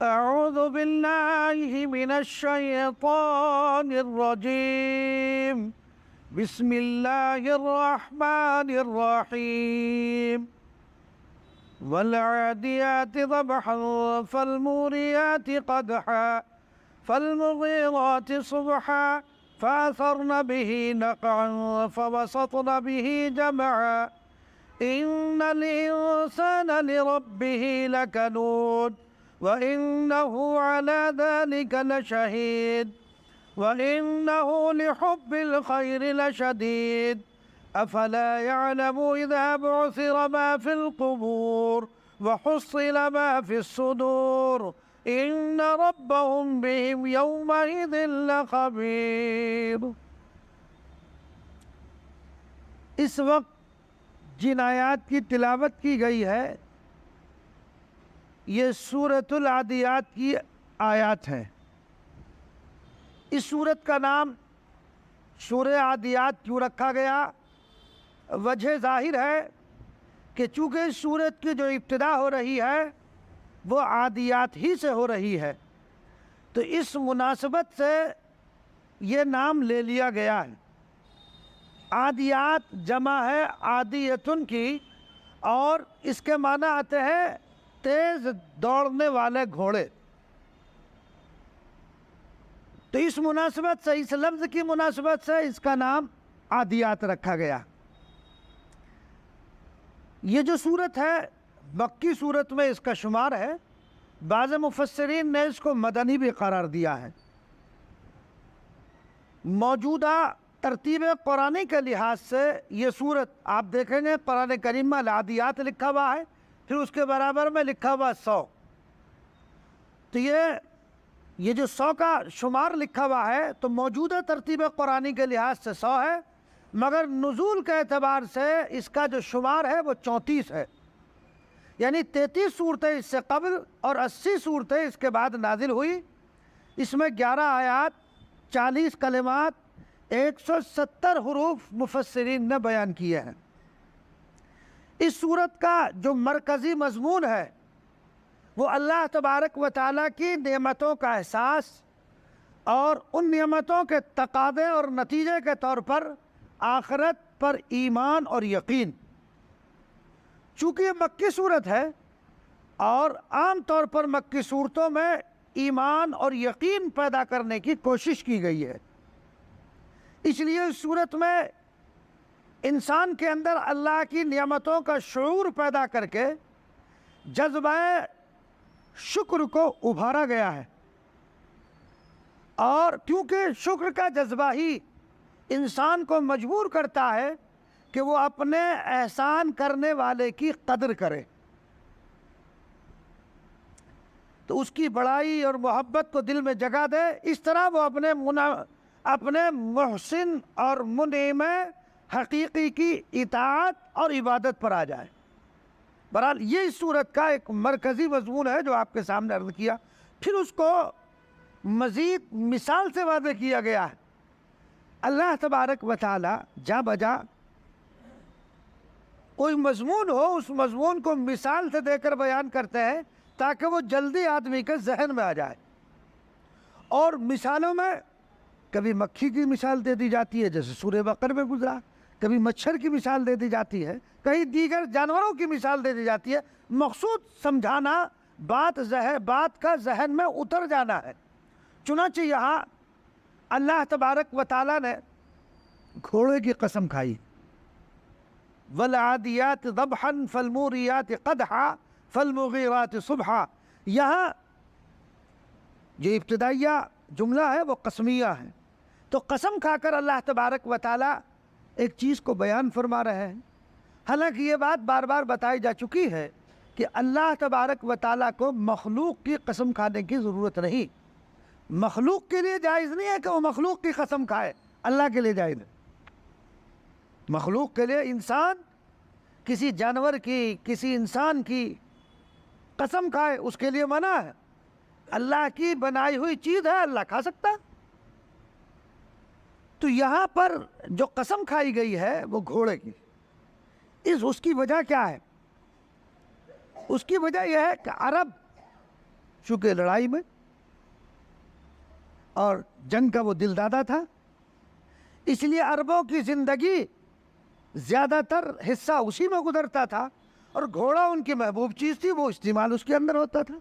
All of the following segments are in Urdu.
أعوذ بالله من الشيطان الرجيم. بسم الله الرحمن الرحيم. والعاديات ضبحا فالموريات قدحا فالمغيرات صبحا فأثرن به نقعا فوسطن به جمعا إن الإنسان لربه لكنود وإنه على ذلك لشهيد وإنه لحب الخير لشديد أفلا يعلم إذا بعثر ما في القبور وحصل ما في الصدور إن ربهم بهم يومئذ لخبير. اس وقت جن آیات کی تلاوت کی گئی ہے یہ سورۃ العادیات کی آیات ہیں. اس سورت کا نام سورہ عادیات کیوں رکھا گیا؟ وجہ ظاہر ہے کہ چونکہ اس سورت کی جو ابتدا ہو رہی ہے وہ عادیات ہی سے ہو رہی ہے، تو اس مناسبت سے یہ نام لے لیا گیا ہے. عادیات جمع ہے عادیتن کی، اور اس کے معنی آتے ہیں تیز دوڑنے والے گھوڑے. تو اس مناسبت سے، اس لفظ کی مناسبت سے اس کا نام عادیات رکھا گیا. یہ جو سورت ہے مکی سورت میں اس کا شمار ہے. بعض مفسرین نے اس کو مدنی بھی قرار دیا ہے. موجودہ ترتیب قرآنی کے لحاظ سے یہ سورت آپ دیکھیں گے قرآن کریم میں العادیات لکھا ہوا ہے، پھر اس کے برابر میں لکھا ہوا 100. تو یہ جو 100 کا شمار لکھا ہوا ہے تو موجودہ ترتیب قرآنی کے لحاظ سے 100 ہے، مگر نزول کے اعتبار سے اس کا جو شمار ہے وہ 34 ہے. یعنی 33 صورتیں اس سے قبل اور 80 صورتیں اس کے بعد نازل ہوئی. اس میں 11 آیات، 40 کلمات، 170 حروف مفسرین نے بیان کیے ہیں. اس سورت کا جو مرکزی مضمون ہے وہ اللہ تبارک و تعالیٰ کی نعمتوں کا احساس اور ان نعمتوں کے تقاضے اور نتیجے کے طور پر آخرت پر ایمان اور یقین. چونکہ یہ مکی صورت ہے اور عام طور پر مکی صورتوں میں ایمان اور یقین پیدا کرنے کی کوشش کی گئی ہے، اس لیے اس صورت میں انسان کے اندر اللہ کی نعمتوں کا شعور پیدا کر کے جذبہ شکر کو ابھارا گیا ہے. اور کیونکہ شکر کا جذبہ ہی انسان کو مجبور کرتا ہے کہ وہ اپنے احسان کرنے والے کی قدر کرے، تو اس کی بڑائی اور محبت کو دل میں جگہ دے. اس طرح وہ اپنے محسن اور منعم حقیقی کی اطاعت اور عبادت پر آ جائے. بہرحال یہ اس صورت کا ایک مرکزی مضمون ہے جو آپ کے سامنے عرض کیا. پھر اس کو مزید مثال سے واضح کیا گیا ہے. اللہ تبارک و تعالی جا بجا کوئی مضمون ہو اس مضمون کو مثال سے دے کر بیان کرتے ہیں تاکہ وہ جلدی آدمی کے ذہن میں آ جائے. اور مثالوں میں کبھی مکھی کی مثال دے دی جاتی ہے جیسے سورہ بقرہ میں گزرا، کبھی مچھر کی مثال دے دی جاتی ہے، کہیں دیگر جانوروں کی مثال دے دی جاتی ہے. مقصود سمجھانا، بات کا ذہن میں اتر جانا ہے. چنانچہ یہاں اللہ تبارک و تعالیٰ نے گھوڑے کی قسم کھائی، والعادیات ضبحا فالموریات قدحا فالمغیرات صبحا. یہاں جو ابتدائیہ جملہ ہے وہ قسمیہ ہے، تو قسم کھا کر اللہ تبارک و تعالیٰ ایک چیز کو بیان فرما رہے ہیں. حالانکہ یہ بات بار بار بتائی جا چکی ہے کہ اللہ تبارک و تعالیٰ کو مخلوق کی قسم کھانے کی ضرورت نہیں. مخلوق کے لیے جائز نہیں ہے کہ وہ مخلوق کی قسم کھائے، اللہ کے لیے جائز ہے. مخلوق کے لیے انسان کسی جانور کی، کسی انسان کی قسم کھائے اس کے لیے منع ہے. اللہ کی بنائی ہوئی چیز ہے، اللہ کھا سکتا. تو یہاں پر جو قسم کھائی گئی ہے وہ گھوڑے کی. اس کی وجہ کیا ہے؟ اس کی وجہ یہ ہے کہ عرب چونکہ لڑائی میں اور جنگ کا وہ دل دادا تھا، اس لیے عربوں کی زندگی زیادہ تر حصہ اسی میں گزرتا تھا، اور گھوڑا ان کی محبوب چیز تھی، وہ استعمال اس کے اندر ہوتا تھا۔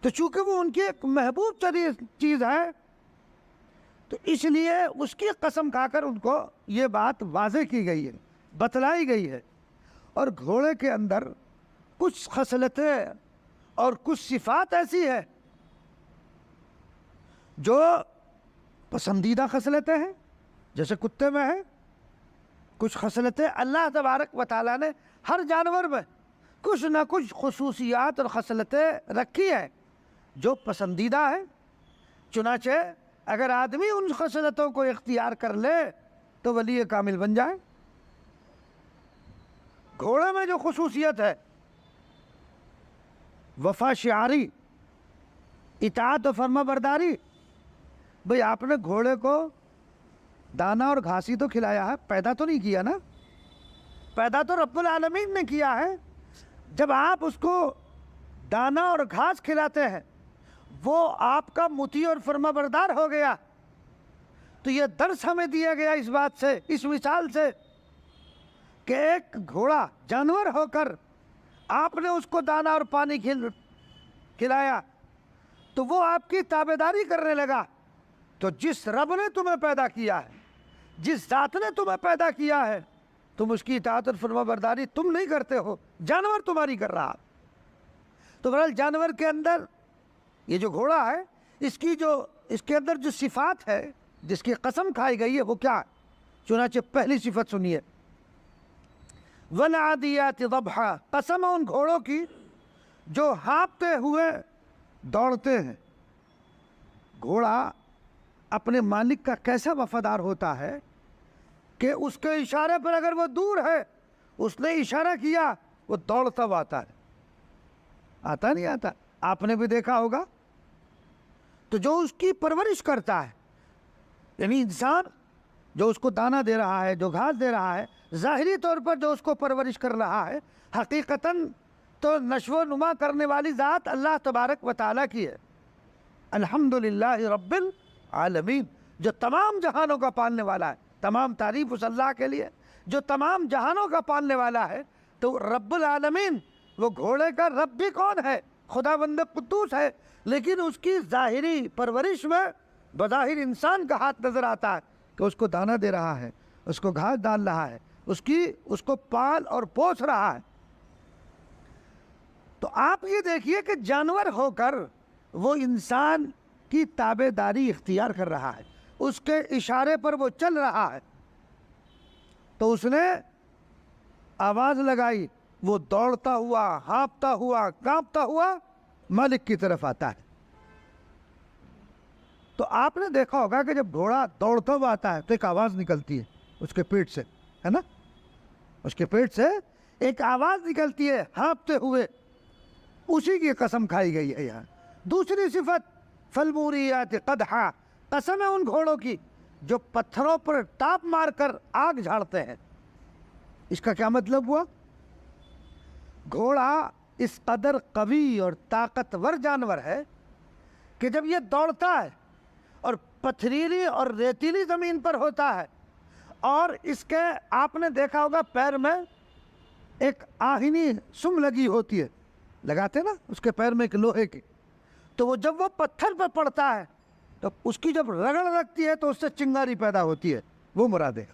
تو چونکہ وہ ان کی ایک محبوب چیز ہے، تو اس لیے اس کی قسم کھا کر ان کو یہ بات واضح کی گئی ہے، بتلائی گئی ہے۔ اور گھوڑے کے اندر کچھ خصلتیں اور کچھ صفات ایسی ہے جو پسندیدہ خصلتیں ہیں، جیسے کتے میں ہے۔ کچھ خصلتیں اللہ تبارک و تعالیٰ نے ہر جانور میں کچھ نہ کچھ خصوصیات اور خصلتیں رکھی ہیں جو پسندیدہ ہے۔ چنانچہ اگر آدمی ان خصلتوں کو اختیار کر لے تو ولی کامل بن جائے۔ گھوڑے میں جو خصوصیت ہے وفا شعاری، اطاعت و فرما برداری۔ بھئی آپ نے گھوڑے کو دانا اور گھاس ہی تو کھلایا ہے، پیدا تو نہیں کیا نا، پیدا تو رب العالمین نے کیا ہے۔ جب آپ اس کو دانا اور گھاس کھلاتے ہیں وہ آپ کا مطیع اور فرما بردار ہو گیا، تو یہ درس ہمیں دیا گیا اس بات سے، اس مثال سے، کہ ایک گھوڑا جانور ہو کر آپ نے اس کو دانا اور پانی کھلایا تو وہ آپ کی تابعداری کرنے لگا۔ تو جس رب نے تمہیں پیدا کیا ہے، جس ذات نے تمہیں پیدا کیا ہے، تم اس کی اطاعت اور فرما برداری تم نہیں کرتے ہو، جانور تمہاری کر رہا۔ تو بہرحال جانور کے اندر یہ جو گھوڑا ہے، اس کے اندر جو صفات ہے جس کی قسم کھائی گئی ہے وہ کیا ہے؟ چنانچہ پہلی صفت سنیے، وَالْعَادِيَاتِ ضَبْحًا، قسم ان گھوڑوں کی جو ہانپتے ہوئے دوڑتے ہیں۔ گھوڑا اپنے مالک کا کیسا وفادار ہوتا ہے کہ اس کے اشارے پر اگر وہ دور ہے، اس نے اشارہ کیا، وہ دوڑتا ہوا آتا ہے۔ آتا نہیں آتا؟ آپ نے بھی دیکھا ہوگا۔ تو جو اس کی پرورش کرتا ہے، یعنی انسان جو اس کو دانہ دے رہا ہے، جو گھاس دے رہا ہے، ظاہری طور پر جو اس کو پرورش کر رہا ہے، حقیقتاً تو نشو و نما کرنے والی ذات اللہ تبارک و تعالیٰ کی ہے۔ الحمدللہ رب العالمین، جو تمام جہانوں کا پالنے والا ہے۔ تمام تعریف اس اللہ کے لیے جو تمام جہانوں کا پالنے والا ہے۔ تو رب العالمین، وہ گھوڑے کا رب بھی کون ہے؟ خداوند قدوس ہے، لیکن اس کی ظاہری پرورش میں بظاہر انسان کا ہاتھ نظر آتا ہے کہ اس کو دانہ دے رہا ہے، اس کو گھاس ڈال رہا ہے، اس کو پال اور پوس رہا ہے۔ تو آپ یہ دیکھیے کہ جانور ہو کر وہ انسان کی تابع داری اختیار کر رہا ہے، اس کے اشارے پر وہ چل رہا ہے۔ تو اس نے آواز لگائی، وہ دوڑتا ہوا، ہانپتا ہوا، کانپتا ہوا مالک کی طرف آتا ہے۔ تو آپ نے دیکھا ہوگا کہ جب گھوڑا دوڑتا ہوا آتا ہے تو ایک آواز نکلتی ہے اس کے پیٹ سے، ہے نا؟ اس کے پیٹ سے ایک آواز نکلتی ہے ہانپتے ہوئے، اسی کی قسم کھائی گئی ہے یہاں۔ دوسری صفت، فالموریات قدحا، قسم ہے ان گھوڑوں کی جو پتھروں پر ٹاپ مار کر آگ جھاڑتے ہیں۔ اس کا کیا مطلب ہوا؟ گھوڑا اس قدر قوی اور طاقتور جانور ہے کہ جب یہ دوڑتا ہے اور پتھریلی اور ریتیلی زمین پر ہوتا ہے، اور اس کے آپ نے دیکھا ہوگا پیر میں ایک آہنی سم لگی ہوتی ہے، لگاتے نا اس کے پیر میں ایک لوہے کی، تو وہ جب وہ پتھر پہ پڑتا ہے تو اس کی جب رگڑ لگتی ہے تو اس سے چنگاری پیدا ہوتی ہے، وہ مراد ہے۔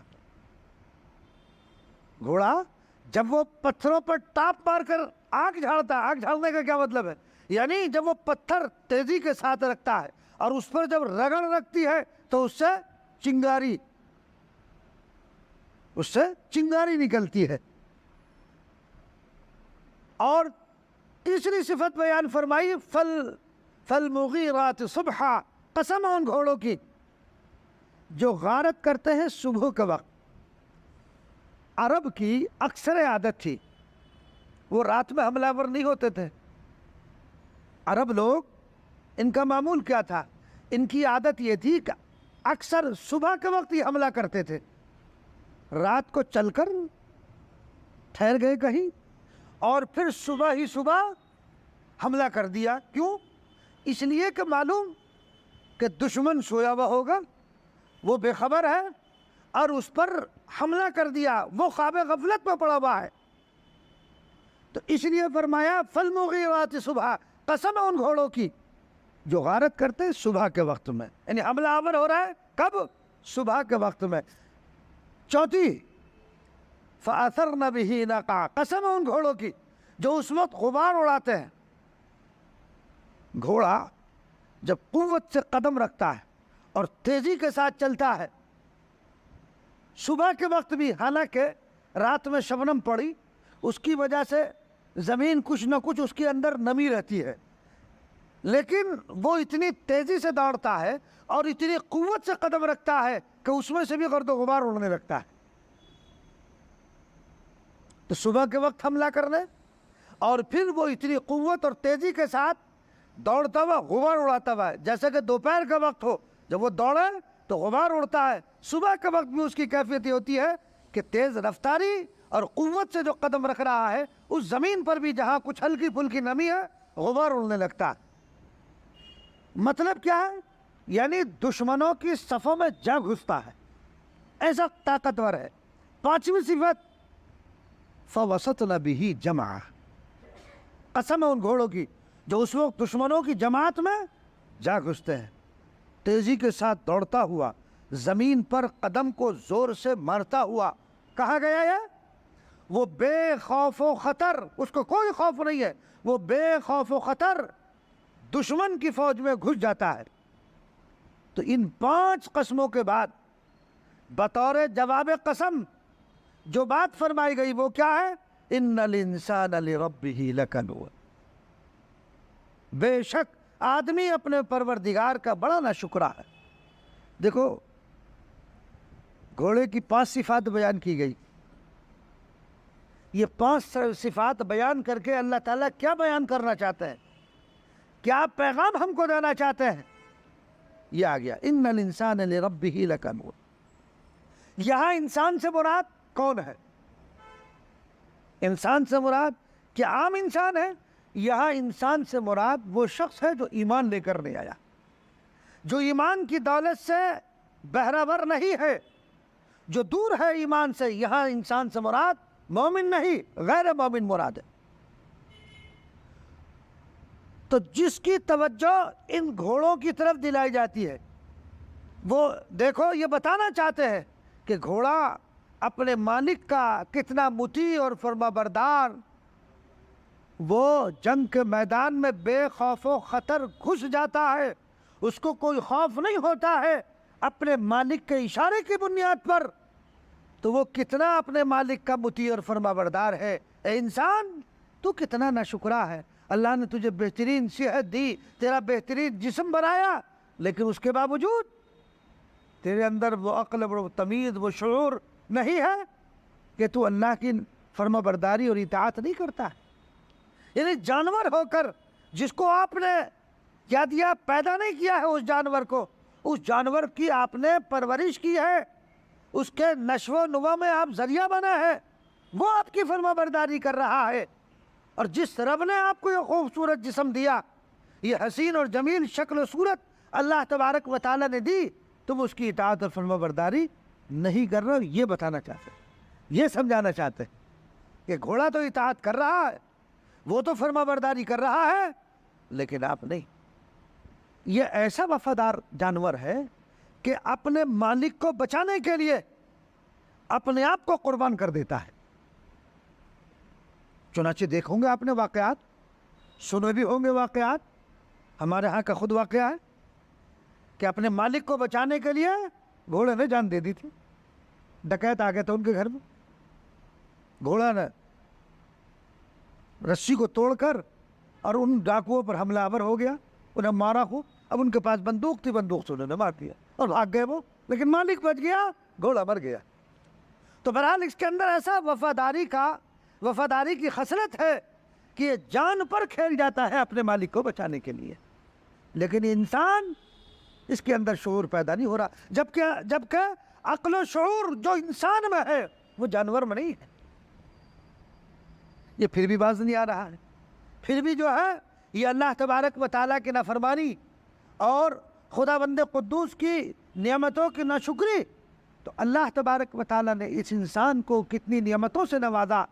گھوڑا جب وہ پتھروں پر ٹاپ مار کر آگ جھاڑتا ہے، آگ جھاڑنے کا کیا مطلب ہے؟ یعنی جب وہ پتھر تیزی کے ساتھ رکھتا ہے اور اس پر جب رگڑ لگتی ہے تو اس سے چنگاری نکلتی ہے۔ اور تیسری صفت بیان فرمائی، فالمغیرات صبحا، قسم ان گھوڑوں کی جو غارت کرتے ہیں صبح کے وقت۔ عرب کی اکثر عادت تھی، وہ رات میں حملہ ور نہیں ہوتے تھے۔ عرب لوگ، ان کا معمول کیا تھا؟ ان کی عادت یہ تھی کہ اکثر صبح کے وقت ہی حملہ کرتے تھے، رات کو چل کر ٹھہر گئے کہیں، اور پھر صبح ہی صبح حملہ کر دیا. کیوں؟ اس لیے کہ معلوم کہ دشمن سویا ہوا ہوگا، وہ بے خبر ہے اور اس پر حملہ کر دیا، وہ خواب غفلت میں پڑا ہوا ہے. تو اس لیے فرمایا فالمغیرات صبح، قسم ہے ان گھوڑوں کی جو غارت کرتے ہیں صبح کے وقت میں. یعنی حملہ آور ہو رہا ہے کب؟ صبح کے وقت میں. چوتھی فَأَثَرْنَ بِهِ نَقْعًا، قسم ہے ان گھوڑوں کی جو اس وقت غبار اڑاتے ہیں. گھوڑا جب قوت سے قدم رکھتا ہے اور تیزی کے ساتھ چلتا ہے صبح کے وقت بھی، حالانکہ رات میں شبنم پڑی اس کی وجہ سے زمین کچھ نہ کچھ اس کے اندر نمی رہتی ہے، لیکن وہ اتنی تیزی سے دوڑتا ہے اور اتنی قوت سے قدم رکھتا ہے کہ اس میں سے بھی گرد و غبار اڑنے لگتا ہے. تو صبح کے وقت حملہ کرنے اور پھر وہ اتنی قوت اور تیزی کے ساتھ دوڑتا ہوا غبار اڑاتا ہوا ہے. جیسے کہ دوپہر کا وقت ہو، جب وہ دوڑے تو غبار اڑتا ہے. صبح کے وقت بھی اس کی کیفیت یہ ہوتی ہے کہ تیز رفتاری اور قوت سے جو قدم رکھ رہا ہے اس زمین پر بھی جہاں کچھ ہلکی پھلکی نمی ہے غبار اڑنے لگتا ہے. مطلب کیا ہے؟ یعنی دشمنوں کی صفوں میں جا گھستا ہے، ایسا طاقتور ہے. پانچویں صفت فَوَسَطْنَ بِهِ جَمْعًا، قسم ہے ان گھوڑوں کی جو اس وقت دشمنوں کی جماعت میں جا گھستے ہیں. تیزی کے ساتھ دوڑتا ہوا، زمین پر قدم کو زور سے مارتا ہوا. کہا گیا ہے وہ بے خوف و خطر، اس کو کوئی خوف نہیں ہے، وہ بے خوف و خطر دشمن کی فوج میں گھس جاتا ہے. تو ان 5 قسموں کے بعد بطور جواب قسم جو بات فرمائی گئی وہ کیا ہے؟ ان الانسان لربہ لکنود، بے شک آدمی اپنے پروردگار کا بڑا ناشکرا ہے. دیکھو گھوڑے کی 5 صفات بیان کی گئی. یہ 5 صفات بیان کر کے اللہ تعالیٰ کیا بیان کرنا چاہتے ہیں، کیا پیغام ہم کو دینا چاہتے ہیں؟ یہ آ گیا ان الانسان لربہ لکنود. یہاں انسان سے مراد کون ہے؟ انسان سے مراد کیا عام انسان ہے؟ یہاں انسان سے مراد وہ شخص ہے جو ایمان لے کر نہیں آیا، جو ایمان کی دولت سے بہرہور نہیں ہے، جو دور ہے ایمان سے. یہاں انسان سے مراد مومن نہیں، غیر مومن مراد ہے. تو جس کی توجہ ان گھوڑوں کی طرف دلائی جاتی ہے وہ دیکھو یہ بتانا چاہتے ہیں کہ گھوڑا اپنے مالک کا کتنا مطیع اور فرما بردار، وہ جنگ کے میدان میں بے خوف و خطر گھس جاتا ہے، اس کو کوئی خوف نہیں ہوتا ہے اپنے مالک کے اشارے کی بنیاد پر. تو وہ کتنا اپنے مالک کا مطیع اور فرما بردار ہے. اے انسان تو کتنا ناشکرا ہے. اللہ نے تجھے بہترین صحت دی، تیرا بہترین جسم بنایا، لیکن اس کے باوجود تیرے اندر وہ عقل، وہ تمیز، وہ شعور نہیں ہے کہ تو اللہ کی فرما برداری اور اطاعت نہیں کرتا ہے. یعنی جانور ہو کر جس کو آپ نے کیا دیا، پیدا نہیں کیا ہے اس جانور کو، اس جانور کی آپ نے پرورش کی ہے، اس کے نشو و نما میں آپ ذریعہ بنا ہے، وہ آپ کی فرما برداری کر رہا ہے. اور جس رب نے آپ کو یہ خوبصورت جسم دیا، یہ حسین اور جمیل شکل و صورت اللہ تبارک و تعالیٰ نے دی، تم اس کی اطاعت اور فرما برداری نہیں کر رہے ہو. یہ بتانا چاہتے ہیں، یہ سمجھانا چاہتے ہیں کہ گھوڑا تو اطاعت کر رہا ہے، وہ تو فرما برداری کر رہا ہے، لیکن آپ نہیں. یہ ایسا وفادار جانور ہے کہ اپنے مالک کو بچانے کے لیے اپنے آپ کو قربان کر دیتا ہے. چنانچہ دیکھوں گے آپ نے واقعات، سنے بھی ہوں گے واقعات. ہمارے ہاں کا خود واقعہ ہے کہ اپنے مالک کو بچانے کے لیے گھوڑے نے جان دے دی تھی. ڈکیت آ گئے تھے ان کے گھر میں، گھوڑا نے رسی کو توڑ کر اور ان ڈاکوؤں پر حملہ آور ہو گیا، انہیں مارا ہو. اب ان کے پاس بندوق تھی، بندوق سے انہوں نے مار دیا اور بھاگ گئے وہ، لیکن مالک بچ گیا، گھوڑا مر گیا. تو بہرحال اس کے اندر ایسا وفاداری کی خصلت ہے کہ یہ جان پر کھیل جاتا ہے اپنے مالک کو بچانے کے لیے. لیکن انسان، اس کے اندر شعور پیدا نہیں ہو رہا، جبکہ عقل و شعور جو انسان میں ہے وہ جانور میں نہیں ہے. یہ پھر بھی باز نہیں آ رہا ہے، پھر بھی جو ہے یہ اللہ تبارک و تعالیٰ کی نافرمانی اور خدا بند قدوس کی نعمتوں کی ناشکری، تو اللہ تبارک و تعالیٰ نے اس انسان کو کتنی نعمتوں سے نوازا۔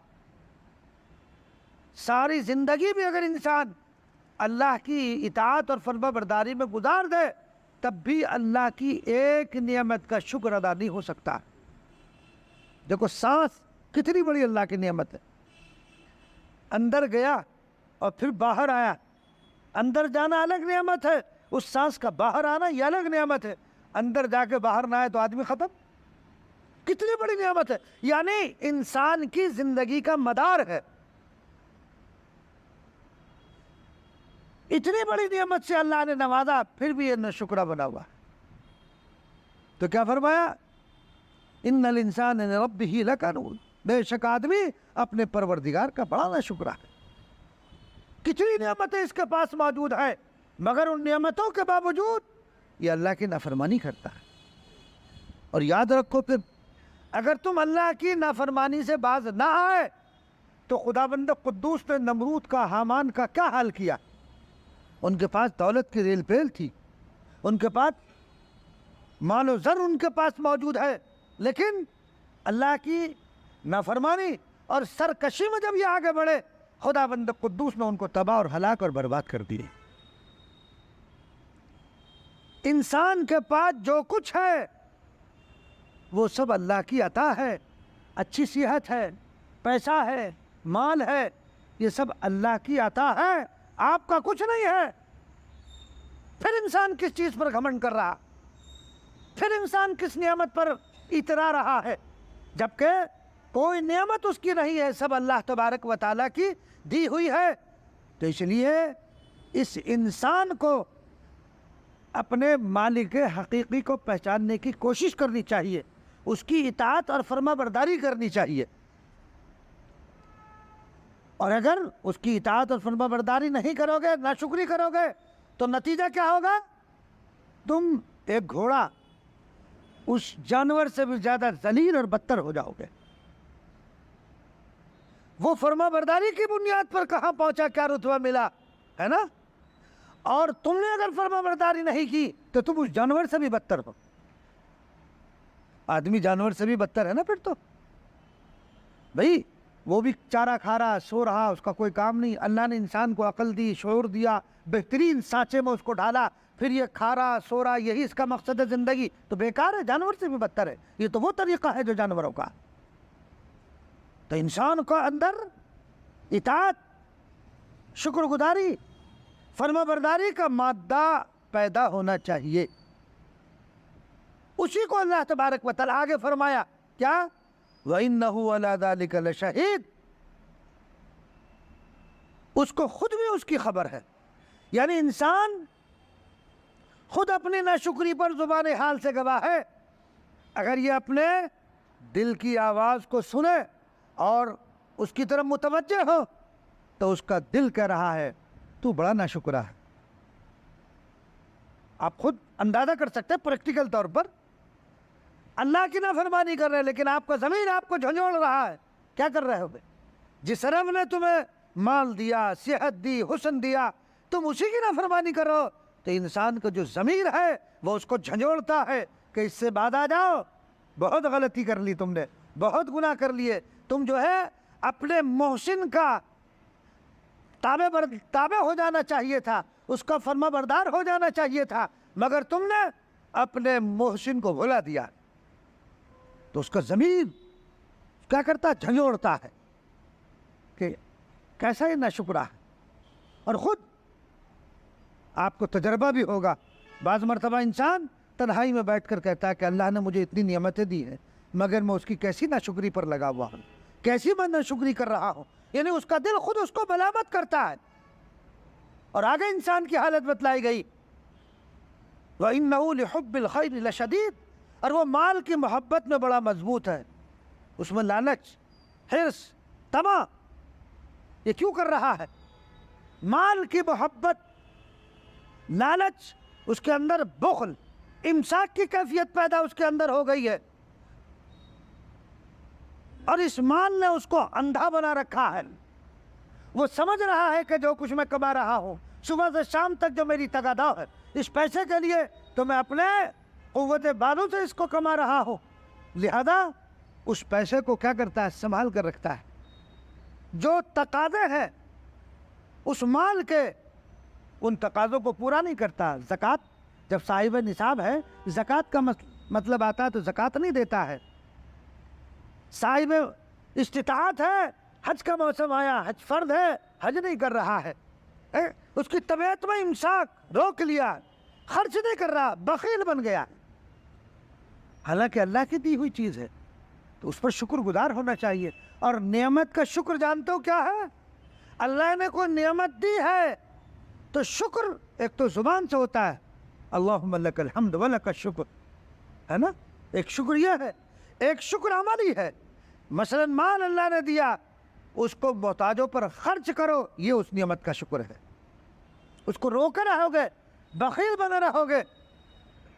ساری زندگی بھی اگر انسان اللہ کی اطاعت اور فرما برداری میں گزار دے تب بھی اللہ کی ایک نعمت کا شکر ادا نہیں ہو سکتا۔ دیکھو سانس کتنی بڑی اللہ کی نعمت ہے، اندر گیا اور پھر باہر آیا، اندر جانا الگ نعمت ہے، اس سانس کا باہر آنا یہ الگ نعمت ہے۔ اندر جا کے باہر نہ آئے تو آدمی ختم، کتنی بڑی نعمت ہے، یعنی انسان کی زندگی کا مدار ہے۔ اتنی بڑی نعمت سے اللہ نے نوازا، پھر بھی یہ ناشکرا بنا ہوا۔ تو کیا فرمایا؟ ان الانسان لربہ لکنود، بے شک آدمی اپنے پروردگار کا بڑا ناشکرا ہے۔ کتنی نعمتیں اس کے پاس موجود ہیں، مگر ان نعمتوں کے باوجود یہ اللہ کی نافرمانی کرتا ہے۔ اور یاد رکھو پھر اگر تم اللہ کی نافرمانی سے باز نہ آئے تو خداوند قدوس نے نمرود کا، حامان کا کیا حال کیا؟ ان کے پاس دولت کی ریل پیل تھی، ان کے پاس مال و زر ان کے پاس موجود ہے، لیکن اللہ کی نافرمانی اور سرکشی میں جب یہ آگے بڑھے خداوند قدوس نے ان کو تباہ اور ہلاک اور برباد کر دیے۔ انسان کے پاس جو کچھ ہے وہ سب اللہ کی عطا ہے، اچھی صحت ہے، پیسہ ہے، مال ہے، یہ سب اللہ کی عطا ہے، آپ کا کچھ نہیں ہے۔ پھر انسان کس چیز پر گھمنڈ کر رہا، پھر انسان کس نعمت پر اترا رہا ہے، جبکہ کوئی نعمت اس کی نہیں ہے، سب اللہ تبارک و تعالیٰ کی دی ہوئی ہے۔ تو اس لیے اس انسان کو اپنے مالک حقیقی کو پہچاننے کی کوشش کرنی چاہیے، اس کی اطاعت اور فرما برداری کرنی چاہیے۔ اور اگر اس کی اطاعت اور فرما برداری نہیں کرو گے، ناشکری کرو گے، تو نتیجہ کیا ہوگا؟ تم ایک گھوڑا اس جانور سے بھی زیادہ ذلیل اور بدتر ہو جاؤ گے۔ وہ فرما برداری کی بنیاد پر کہاں پہنچا، کیا رتبہ ملا، ہے نا؟ اور تم نے اگر فرما برداری نہیں کی تو تم اس جانور سے بھی بدتر ہو۔ آدمی جانور سے بھی بدتر ہے نا پھر تو بھائی، وہ بھی چارہ کھا رہا، سو رہا، اس کا کوئی کام نہیں۔ اللہ نے انسان کو عقل دی، شعور دیا، بہترین سانچے میں اس کو ڈالا، پھر یہ کھا رہا، سو رہا، یہی اس کا مقصد ہے زندگی، تو بیکار ہے، جانور سے بھی بدتر ہے۔ یہ تو وہ طریقہ ہے جو جانوروں کا۔ تو انسان کو اندر اطاعت، شکر گزاری، فرما برداری کا مادہ پیدا ہونا چاہیے۔ اسی کو اللہ تبارک و تعالیٰ آگے فرمایا کیا؟ وَإِنَّهُ عَلَى ذَلِكَ لَشَهِيدٌ، اس کو خود بھی اس کی خبر ہے۔ یعنی انسان خود اپنی ناشکری پر زبان حال سے گواہ ہے۔ اگر یہ اپنے دل کی آواز کو سنے اور اس کی طرف متوجہ ہو تو اس کا دل کہہ رہا ہے تو بڑا ناشکرا ہے۔ آپ خود اندازہ کر سکتے ہیں پریکٹیکل طور پر، اللہ کی نافرمانی کر رہے ہیں لیکن آپ کا ضمیر آپ کو جھنجھوڑ رہا ہے، کیا کر رہے ہو؟ جس رب نے تمہیں مال دیا، صحت دی، حسن دیا، تم اسی کی نافرمانی کرو تو انسان کا جو ضمیر ہے وہ اس کو جھنجھوڑتا ہے کہ اس سے بعد آ جاؤ، بہت غلطی کر لی تم نے، بہت گناہ کر لیے، تم جو ہے اپنے محسن کا تابع ہو جانا چاہیے تھا، اس کا فرما بردار ہو جانا چاہیے تھا، مگر تم نے اپنے محسن کو بھلا دیا۔ تو اس کا ضمیر کیا کرتا؟ جھنجھوڑتا ہے کہ کیسا یہ ناشکرا ہے۔ اور خود آپ کو تجربہ بھی ہوگا، بعض مرتبہ انسان تنہائی میں بیٹھ کر کہتا ہے کہ اللہ نے مجھے اتنی نعمتیں دی ہیں مگر میں اس کی کیسی ناشکری پر لگا ہوا ہوں، کیسی میں ناشکری کر رہا ہوں، یعنی اس کا دل خود اس کو ملامت کرتا ہے۔ اور آگے انسان کی حالت بتلائی گئی، وَإِنَّهُ لِحُبِّ الْخَيْرِ لَشَدِيدٌ، اور وہ مال کی محبت میں بڑا مضبوط ہے، اس میں لالچ، حرص، طمع۔ یہ کیوں کر رہا ہے؟ مال کی محبت، لالچ، اس کے اندر بخل، امساک کی کیفیت پیدا اس کے اندر ہو گئی ہے، اور اس مال نے اس کو اندھا بنا رکھا ہے۔ وہ سمجھ رہا ہے کہ جو کچھ میں کما رہا ہوں صبح سے شام تک جو میری تقاضا ہے اس پیسے کے لیے تو میں اپنے قوت بازو سے اس کو کما رہا ہوں، لہذا اس پیسے کو کیا کرتا ہے؟ سنبھال کر رکھتا ہے۔ جو تقاضے ہیں اس مال کے، ان تقاضوں کو پورا نہیں کرتا۔ زکوٰۃ جب صاحب نصاب ہے، زکوٰۃ کا مطلب آتا ہے تو زکوٰۃ نہیں دیتا ہے۔ صاحب استطاعت ہے، حج کا موسم آیا، حج فرض ہے، حج نہیں کر رہا ہے، اس کی طبیعت میں امساک، روک لیا، خرچ نہیں کر رہا، بخیل بن گیا، حالانکہ اللہ کی دی ہوئی چیز ہے تو اس پر شکر گزار ہونا چاہیے۔ اور نعمت کا شکر جانتے ہو کیا ہے؟ اللہ نے کوئی نعمت دی ہے تو شکر ایک تو زبان سے ہوتا ہے، اللہم لک الحمد ولک الشکر، ہے نا؟ ایک شکر یہ ہے، ایک شکر عملی ہے۔ مثلا مال اللہ نے دیا، اس کو محتاجوں پر خرچ کرو، یہ اس نعمت کا شکر ہے۔ اس کو روکے رہو گے، بخیل بنے رہو گے۔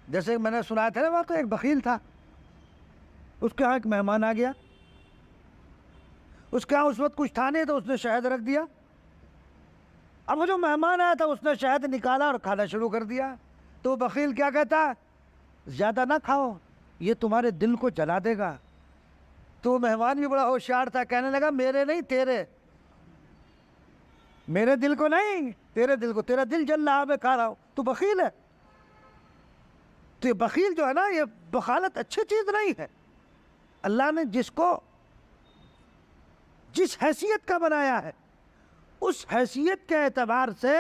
جیسے میں نے سنا تھا وہاں تو ایک بخیل تھا، اس کے ہاں ایک مہمان آ گیا، اس کے ہاں اس وقت کچھ تھا نہیں تو اس نے شہد رکھ دیا۔ اب وہ جو مہمان آیا تھا اس نے شہد نکالا اور کھانا شروع کر دیا، تو بخیل کیا کہتا؟ زیادہ نہ کھاؤ، یہ تمہارے دل کو جلا دے گا۔ تو مہمان بھی بڑا ہوشیار تھا، کہنے لگا میرے نہیں تیرے، میرے دل کو نہیں، تیرے دل کو، تیرا دل جل رہا، میں کھا رہا ہوں، تو بخیل ہے۔ تو یہ بخیل جو ہے نا، یہ بخالت اچھی چیز نہیں ہے۔ اللہ نے جس کو جس حیثیت کا بنایا ہے اس حیثیت کے اعتبار سے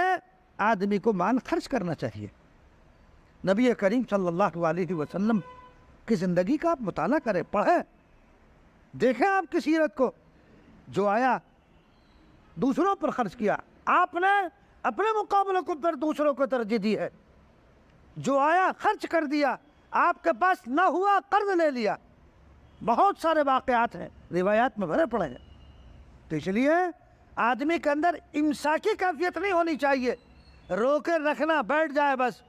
آدمی کو مال خرچ کرنا چاہیے۔ نبی کریم صلی اللہ علیہ وسلم کی زندگی کا آپ مطالعہ کریں، پڑھیں، دیکھیں آپ کی سیرت کو۔ جو آیا دوسروں پر خرچ کیا، آپ نے اپنے مقابلوں کو پر دوسروں کو ترجیح دی ہے۔ جو آیا خرچ کر دیا، آپ کے پاس نہ ہوا قرض لے لیا۔ بہت سارے واقعات ہیں، روایات میں بھرے پڑے ہیں۔ تو اس لیے آدمی کے اندر امساکی کیفیت نہیں ہونی چاہیے، رو کے رکھنا، بیٹھ جائے بس،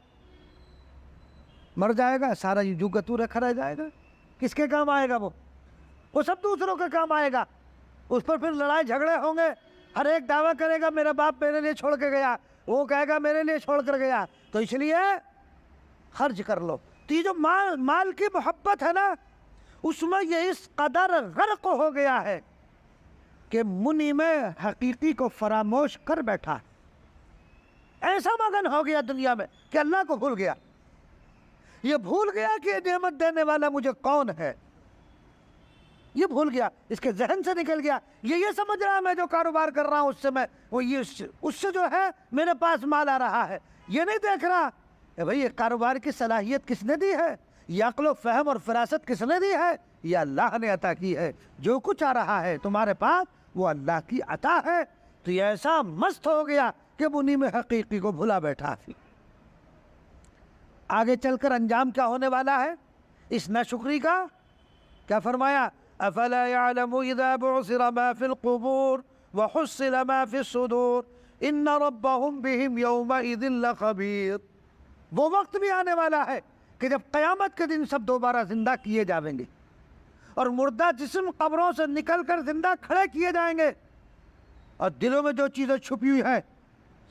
مر جائے گا سارا جو کا تو رکھا رہ جائے گا، کس کے کام آئے گا؟ وہ سب دوسروں کے کام آئے گا، اس پر پھر لڑائی جھگڑے ہوں گے۔ ہر ایک دعویٰ کرے گا میرا باپ میرے لیے چھوڑ کے گیا، وہ کہے گا میرے لیے چھوڑ کر گیا۔ تو اس لیے خرچ کر لو۔ تو یہ جو مال کی محبت ہے نا، اس میں یہ اس قدر غرق ہو گیا ہے کہ منعم حقیقی کو فراموش کر بیٹھا، ایسا مگن ہو گیا دنیا میں کہ اللہ کو بھول گیا۔ یہ بھول گیا کہ یہ نعمت دینے والا مجھے کون ہے، یہ بھول گیا، اس کے ذہن سے نکل گیا۔ یہ سمجھ رہا ہے میں جو کاروبار کر رہا ہوں اس سے میں اس سے جو ہے میرے پاس مال آ رہا ہے، یہ نہیں دیکھ رہا کہ بھئی یہ کاروبار کی صلاحیت کس نے دی ہے، یہ عقل و فہم اور فراست کس نے دی ہے؟ یہ اللہ نے عطا کی ہے۔ جو کچھ آ رہا ہے تمہارے پاس وہ اللہ کی عطا ہے۔ تو یہ ایسا مست ہو گیا کہ منعم حقیقی کو بھلا بیٹھا۔ آگے چل کر انجام کیا ہونے والا ہے اس ناشکری کا؟ کیا فرمایا؟ افلا يعلم اذا بعثر ما في القبور وحصل ما في الصدور ان ربهم بهم يومئذ لخبير۔ وہ وقت بھی آنے والا ہے کہ جب قیامت کے دن سب دوبارہ زندہ کیے جائیں گے اور مردہ جسم قبروں سے نکل کر زندہ کھڑے کیے جائیں گے، اور دلوں میں جو چیزیں چھپی ہوئی ہیں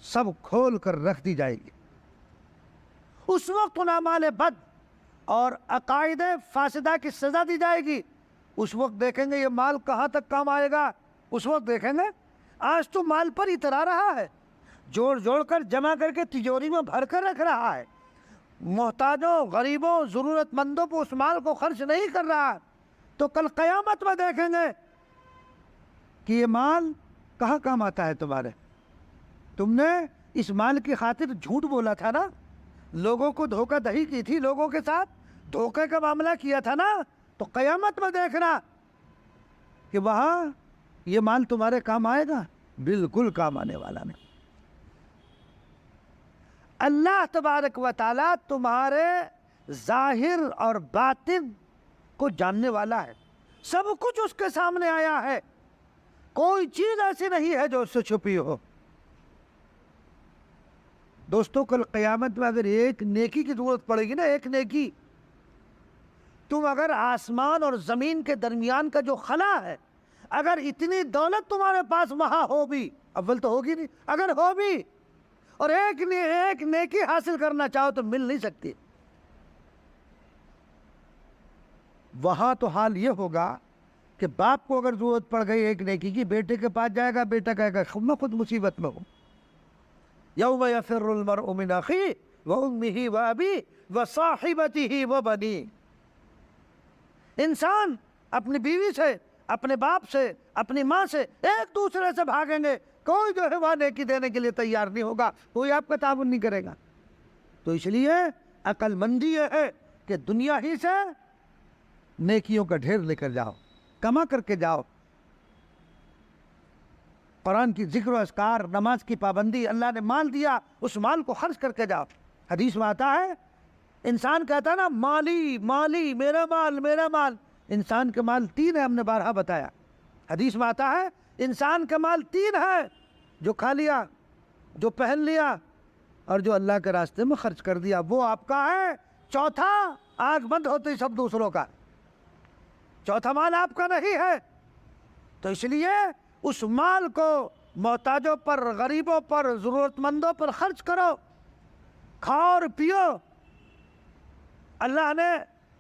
سب کھول کر رکھ دی جائے گی۔ اس وقت ان اعمال بد اور عقائد فاسدہ کی سزا دی جائے گی۔ اس وقت دیکھیں گے یہ مال کہاں تک کام آئے گا۔ اس وقت دیکھیں گے آج تو مال پر اترا رہا ہے، جوڑ جوڑ کر جمع کر کے تجوری میں بھر کر رکھ رہا ہے، محتاجوں، غریبوں، ضرورت مندوں پر اس مال کو خرچ نہیں کر رہا۔ تو کل قیامت میں دیکھیں گے کہ یہ مال کہاں کام آتا ہے تمہارے۔ تم نے اس مال کی خاطر جھوٹ بولا تھا نا، لوگوں کو دھوکہ دہی کی تھی، لوگوں کے ساتھ دھوکے کا معاملہ کیا تھا نا، تو قیامت میں دیکھنا کہ وہاں یہ مال تمہارے کام آئے گا؟ بالکل کام آنے والا نہیں۔ اللہ تبارک و تعالیٰ تمہارے ظاہر اور باطن کو جاننے والا ہے، سب کچھ اس کے سامنے آیا ہے، کوئی چیز ایسی نہیں ہے جو اس سے چھپی ہو۔ دوستو کل قیامت میں اگر ایک نیکی کی ضرورت پڑے گی نا، ایک نیکی، تم اگر آسمان اور زمین کے درمیان کا جو خلا ہے، اگر اتنی دولت تمہارے پاس وہاں ہو بھی، اول تو ہوگی نہیں، اگر ہو بھی اور ایک نیکی حاصل کرنا چاہو تو مل نہیں سکتی۔ وہاں تو حال یہ ہوگا کہ باپ کو اگر ضرورت پڑ گئی ایک نیکی کی، بیٹے کے پاس جائے گا، بیٹا کہے گا میں خود مصیبت میں ہوں۔ یوم یفر المرء من اخیہ وامہ وابیہ وصاحبتہ وبنیہ۔ انسان اپنی بیوی سے، اپنے باپ سے، اپنی ماں سے ایک دوسرے سے بھاگیں گے، کوئی جو ہے وہ نیکی دینے کے لیے تیار نہیں ہوگا، کوئی آپ کا تعاون نہیں کرے گا۔ تو اس لیے عقل مندی یہ ہے کہ دنیا ہی سے نیکیوں کا ڈھیر لے کر جاؤ، کما کر کے جاؤ۔ قرآن کی ذکر و اذکار، نماز کی پابندی، اللہ نے مال دیا اس مال کو خرچ کر کے جاؤ۔ حدیث میں آتا ہے انسان کہتا ہے نا مالی مالی، میرا مال میرا مال۔ انسان کے مال تین ہے، ہم نے بارہا بتایا۔ حدیث میں آتا ہے انسان کا مال تین ہے، جو کھا لیا، جو پہن لیا، اور جو اللہ کے راستے میں خرچ کر دیا، وہ آپ کا ہے۔ چوتھا آنکھ بند ہوتی سب دوسروں کا، چوتھا مال آپ کا نہیں ہے۔ تو اس لیے اس مال کو محتاجوں پر، غریبوں پر، ضرورت مندوں پر خرچ کرو، کھاؤ اور پیو۔ اللہ نے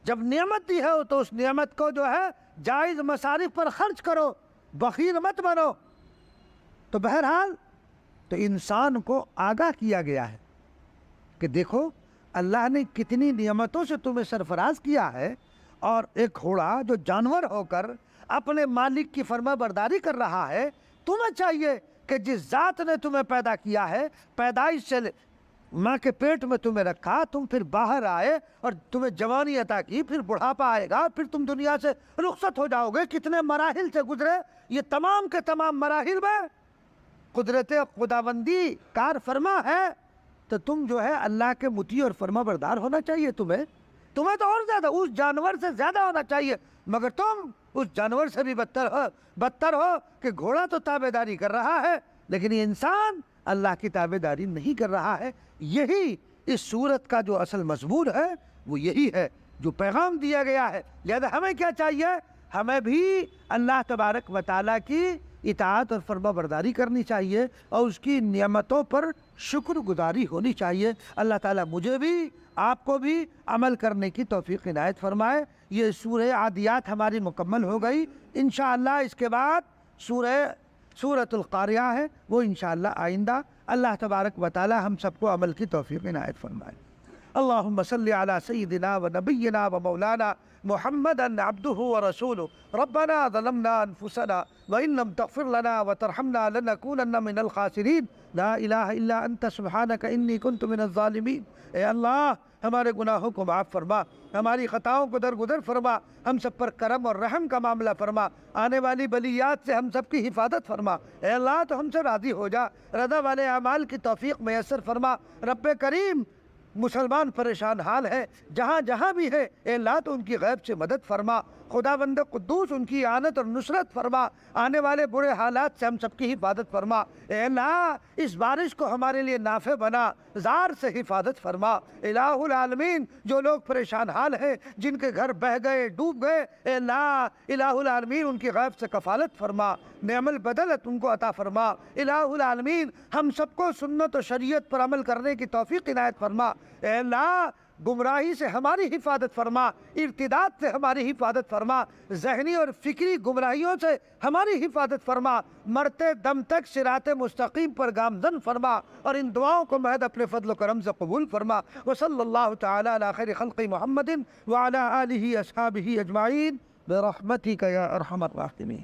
جب نعمت دی ہے تو اس نعمت کو جو ہے جائز مصارف پر خرچ کرو، بخیل مت بنو۔ تو بہرحال تو انسان کو آگاہ کیا گیا ہے کہ دیکھو اللہ نے کتنی نعمتوں سے تمہیں سرفراز کیا ہے، اور ایک گھوڑا جو جانور ہو کر اپنے مالک کی فرما برداری کر رہا ہے، تمہیں چاہیے کہ جس ذات نے تمہیں پیدا کیا ہے، پیدائش سے ماں کے پیٹ میں تمہیں رکھا، تم پھر باہر آئے اور تمہیں جوانی عطا کی، پھر بڑھاپا آئے گا، پھر تم دنیا سے رخصت ہو جاؤ گے، کتنے مراحل سے گزرے، یہ تمام کے تمام مراحل میں قدرت خداوندی کار فرما ہے۔ تو تم جو ہے اللہ کے مطیع اور فرما بردار ہونا چاہیے، تمہیں تو اور زیادہ، اس جانور سے زیادہ ہونا چاہیے، مگر تم اس جانور سے بھی بدتر ہو کہ گھوڑا تو تابعداری کر رہا ہے لیکن یہ انسان اللہ کی تابعداری نہیں کر رہا ہے۔ یہی اس سورت کا جو اصل مضمون ہے وہ یہی ہے جو پیغام دیا گیا ہے۔ لہذا ہمیں کیا چاہیے؟ ہمیں بھی اللہ تبارک و تعالیٰ کی اطاعت اور فرما برداری کرنی چاہیے اور اس کی نعمتوں پر شکر گزاری ہونی چاہیے۔ اللہ تعالیٰ مجھے بھی آپ کو بھی عمل کرنے کی توفیق عنایت فرمائے۔ یہ سورہ عادیات ہماری مکمل ہو گئی۔ انشاءاللہ اس کے بعد سورۃ القاریہ ہے، وہ انشاءاللہ آئندہ اللہ تبارک و تعالیٰ ہم سب کو عمل کی توفیق عنایت فرمائے۔ اللہم صلی علی سیدنا و نبینا و مولانا محمد عبدہ ورسولہ ربنا ظلمنا انفسنا وإن لم تغفر لنا وترحمنا لنکونن من الخاسرین لا الہ الا انت سبحانک انی کنت من الظالمین۔ اے اللہ ہمارے گناہوں کو معاف فرما، ہماری خطاؤں کو درگزر فرما، ہم سب پر کرم اور رحم کا معاملہ فرما، آنے والی بلیات سے ہم سب کی حفاظت فرما۔ اے اللہ تو ہم سے راضی ہو جا، رضا والے اعمال کی توفیق میسر فرما۔ رب کریم مسلمان پریشان حال ہے جہاں جہاں بھی ہے، اے اللہ تو ان کی غیب سے مدد فرما، خداوند قدوس ان کی اعانت اور نصرت فرما، آنے والے برے حالات سے ہم سب کی حفاظت فرما۔ اے اللہ اس بارش کو ہمارے لیے نافع بنا، زار سے حفاظت فرما۔ الہ العالمین جو لوگ پریشان حال ہیں، جن کے گھر بہہ گئے، ڈوب گئے، اے اللہ الہ العالمین ان کی غیب سے کفالت فرما، نعم البدلت ان کو عطا فرما۔ الہ العالمین ہم سب کو سنت و شریعت پر عمل کرنے کی توفیق عنایت فرما۔ اے اللہ گمراہی سے ہماری حفاظت فرما، ارتداد سے ہماری حفاظت فرما، ذہنی اور فکری گمراہیوں سے ہماری حفاظت فرما، مرتے دم تک صراط مستقیم پر گامزن فرما، اور ان دعاؤں کو محض اپنے فضل و کرم سے قبول فرما۔ وصلی اللہ تعالی علی خیر خلق محمد وعلی آلہ اصحابہ اجمعین برحمتک یا ارحم الراحمین۔